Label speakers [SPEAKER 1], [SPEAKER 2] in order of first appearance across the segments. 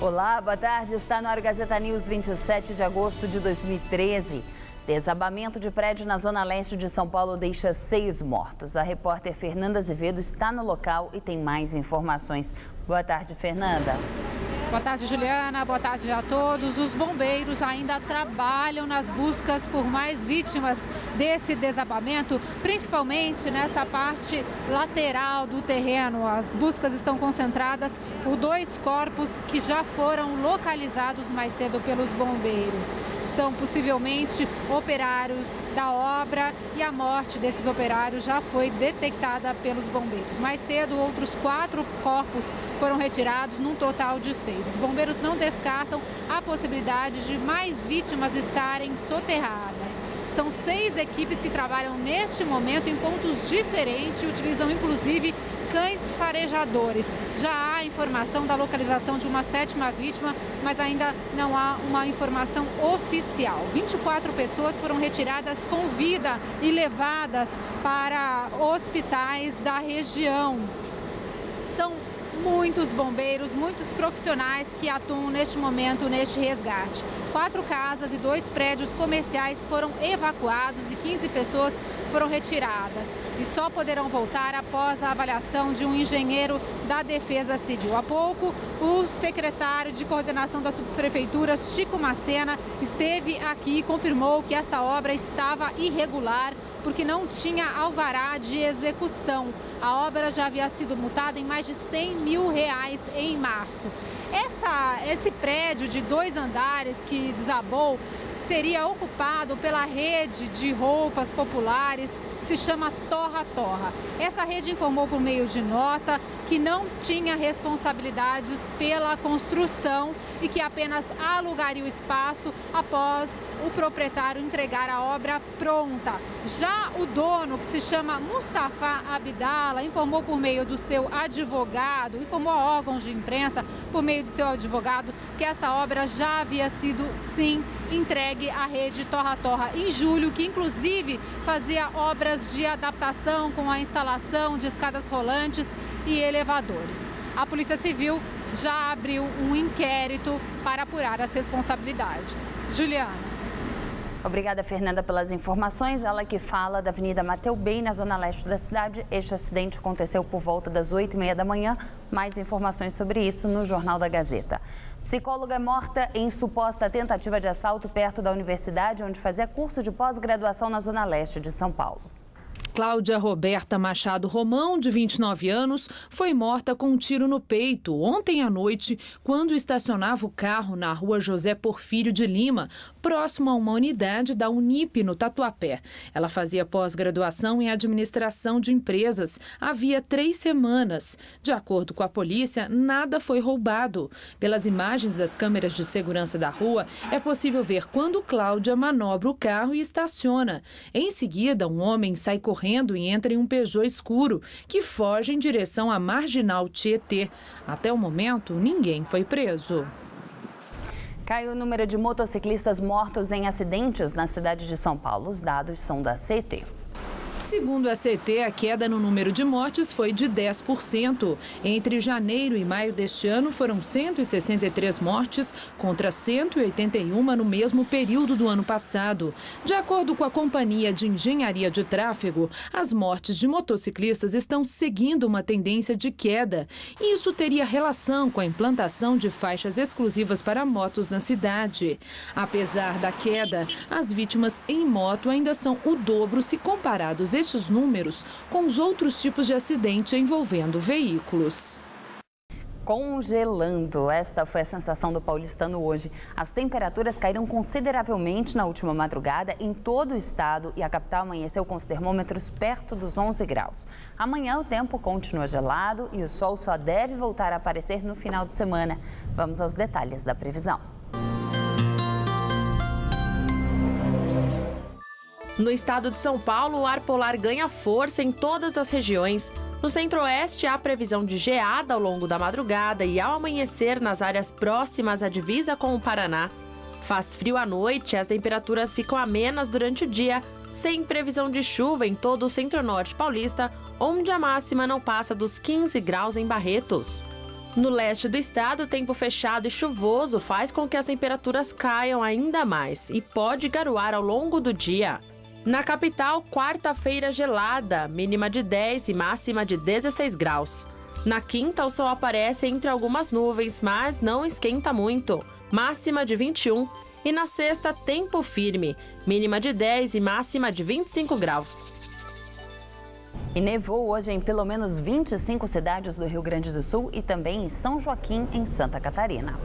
[SPEAKER 1] Olá, boa tarde. Está na hora Gazeta News, 27 de agosto de 2013. Desabamento de prédio na zona leste de São Paulo deixa 6 mortos. A repórter Fernanda Azevedo está no local e tem mais informações. Boa tarde, Fernanda.
[SPEAKER 2] Boa tarde, Juliana. Boa tarde a todos. Os bombeiros ainda trabalham nas buscas por mais vítimas desse desabamento, principalmente nessa parte lateral do terreno. As buscas estão concentradas por 2 corpos que já foram localizados mais cedo pelos bombeiros. São possivelmente operários da obra e a morte desses operários já foi detectada pelos bombeiros. Mais cedo, outros 4 corpos foram retirados, num total de 6. Os bombeiros não descartam a possibilidade de mais vítimas estarem soterradas. São 6 equipes que trabalham neste momento em pontos diferentes e utilizam inclusive cães farejadores. Já há informação da localização de uma 7ª vítima, mas ainda não há uma informação oficial. 24 pessoas foram retiradas com vida e levadas para hospitais da região. São muitos bombeiros, muitos profissionais que atuam neste momento, neste resgate. 4 casas e 2 prédios comerciais foram evacuados e 15 pessoas foram retiradas. E só poderão voltar após a avaliação de um engenheiro da Defesa Civil. Há pouco, o secretário de coordenação da subprefeitura, Chico Macena, esteve aqui e confirmou que essa obra estava irregular porque não tinha alvará de execução. A obra já havia sido multada em mais de R$100 mil em março. Esse prédio de 2 andares que desabou seria ocupado pela rede de roupas populares, se chama Torra Torra. Essa rede informou por meio de nota que não tinha responsabilidades pela construção e que apenas alugaria o espaço após o proprietário entregar a obra pronta. Já o dono, que se chama Mustafa Abdala, informou por meio do seu advogado, informou a órgãos de imprensa por meio do seu advogado que essa obra já havia sido, sim, entregue à rede Torra Torra em julho, que inclusive fazia obras de adaptação com a instalação de escadas rolantes e elevadores. A Polícia Civil já abriu um inquérito para apurar as responsabilidades. Juliana.
[SPEAKER 1] Obrigada, Fernanda, pelas informações. Ela que fala da Avenida Mateu Bey, na zona leste da cidade. Este acidente aconteceu por volta das 8h30 da manhã. Mais informações sobre isso no Jornal da Gazeta. Psicóloga é morta em suposta tentativa de assalto perto da universidade, onde fazia curso de pós-graduação na zona leste de São Paulo.
[SPEAKER 3] Cláudia Roberta Machado Romão, de 29 anos, foi morta com um tiro no peito ontem à noite, quando estacionava o carro na rua José Porfírio de Lima, próximo a uma unidade da Unip, no Tatuapé. Ela fazia pós-graduação em administração de empresas havia 3 semanas. De acordo com a polícia, nada foi roubado. Pelas imagens das câmeras de segurança da rua, é possível ver quando Cláudia manobra o carro e estaciona. Em seguida, um homem sai correndo e entra em um Peugeot escuro, que foge em direção à Marginal Tietê. Até o momento, ninguém foi preso.
[SPEAKER 1] Caiu o número de motociclistas mortos em acidentes na cidade de São Paulo. Os dados são da CET.
[SPEAKER 3] Segundo a CET, a queda no número de mortes foi de 10%. Entre janeiro e maio deste ano, foram 163 mortes contra 181 no mesmo período do ano passado. De acordo com a Companhia de Engenharia de Tráfego, as mortes de motociclistas estão seguindo uma tendência de queda. E isso teria relação com a implantação de faixas exclusivas para motos na cidade. Apesar da queda, as vítimas em moto ainda são o dobro se comparados estes números com os outros tipos de acidente envolvendo veículos.
[SPEAKER 1] Congelando. Esta foi a sensação do paulistano hoje. As temperaturas caíram consideravelmente na última madrugada em todo o estado e a capital amanheceu com os termômetros perto dos 11 graus. Amanhã o tempo continua gelado e o sol só deve voltar a aparecer no final de semana. Vamos aos detalhes da previsão.
[SPEAKER 4] No estado de São Paulo, o ar polar ganha força em todas as regiões. No centro-oeste, há previsão de geada ao longo da madrugada e ao amanhecer nas áreas próximas à divisa com o Paraná. Faz frio à noite e as temperaturas ficam amenas durante o dia, sem previsão de chuva em todo o centro-norte paulista, onde a máxima não passa dos 15 graus em Barretos. No leste do estado, o tempo fechado e chuvoso faz com que as temperaturas caiam ainda mais e pode garoar ao longo do dia. Na capital, quarta-feira gelada, mínima de 10 e máxima de 16 graus. Na quinta, o sol aparece entre algumas nuvens, mas não esquenta muito, máxima de 21. E na sexta, tempo firme, mínima de 10 e máxima de 25 graus.
[SPEAKER 1] E nevou hoje em pelo menos 25 cidades do Rio Grande do Sul e também em São Joaquim, em Santa Catarina.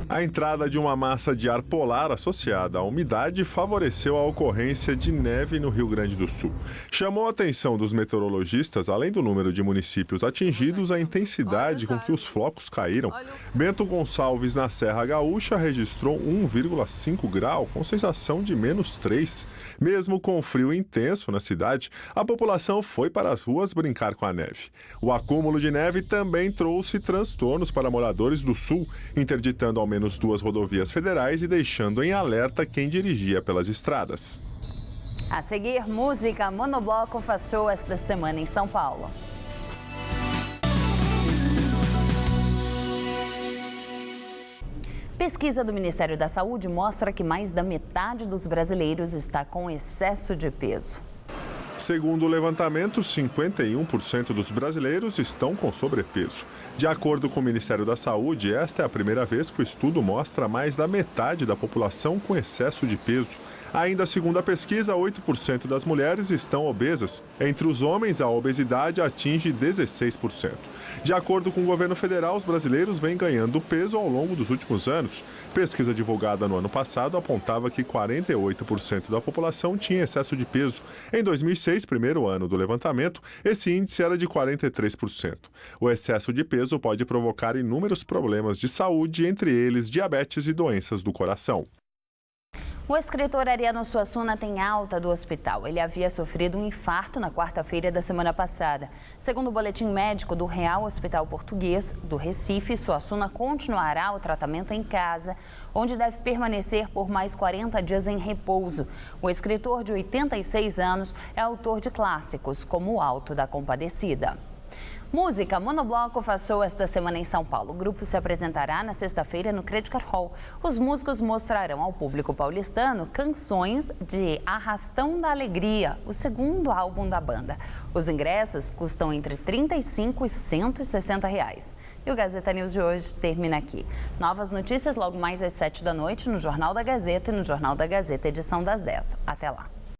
[SPEAKER 5] A entrada de uma massa de ar polar associada à umidade favoreceu a ocorrência de neve no Rio Grande do Sul. Chamou a atenção dos meteorologistas, além do número de municípios atingidos, a intensidade com que os flocos caíram. Bento Gonçalves, na Serra Gaúcha, registrou 1,5 grau, com sensação de -3. Mesmo com frio intenso na cidade, a população foi para as ruas brincar com a neve. O acúmulo de neve também trouxe transtornos para moradores do Sul, interditando ao menos 2 rodovias federais e deixando em alerta quem dirigia pelas estradas.
[SPEAKER 1] A seguir, música Monobloco faz show esta semana em São Paulo. Pesquisa do Ministério da Saúde mostra que mais da metade dos brasileiros está com excesso de peso.
[SPEAKER 5] Segundo o levantamento, 51% dos brasileiros estão com sobrepeso. De acordo com o Ministério da Saúde, esta é a primeira vez que o estudo mostra mais da metade da população com excesso de peso. Ainda segundo a pesquisa, 8% das mulheres estão obesas. Entre os homens, a obesidade atinge 16%. De acordo com o governo federal, os brasileiros vêm ganhando peso ao longo dos últimos anos. Pesquisa divulgada no ano passado apontava que 48% da população tinha excesso de peso. Em 2006, primeiro ano do levantamento, esse índice era de 43%. O excesso de peso pode provocar inúmeros problemas de saúde, entre eles diabetes e doenças do coração.
[SPEAKER 1] O escritor Ariano Suassuna tem alta do hospital. Ele havia sofrido um infarto na quarta-feira da semana passada. Segundo o boletim médico do Real Hospital Português do Recife, Suassuna continuará o tratamento em casa, onde deve permanecer por mais 40 dias em repouso. O escritor de 86 anos é autor de clássicos como O Alto da Compadecida. Música Monobloco faz show esta semana em São Paulo. O grupo se apresentará na sexta-feira no Credit Card Hall. Os músicos mostrarão ao público paulistano canções de Arrastão da Alegria, o segundo álbum da banda. Os ingressos custam entre R$ 35 e R$ 160 reais. E o Gazeta News de hoje termina aqui. Novas notícias logo mais às 7 da noite no Jornal da Gazeta e no Jornal da Gazeta, edição das 10. Até lá.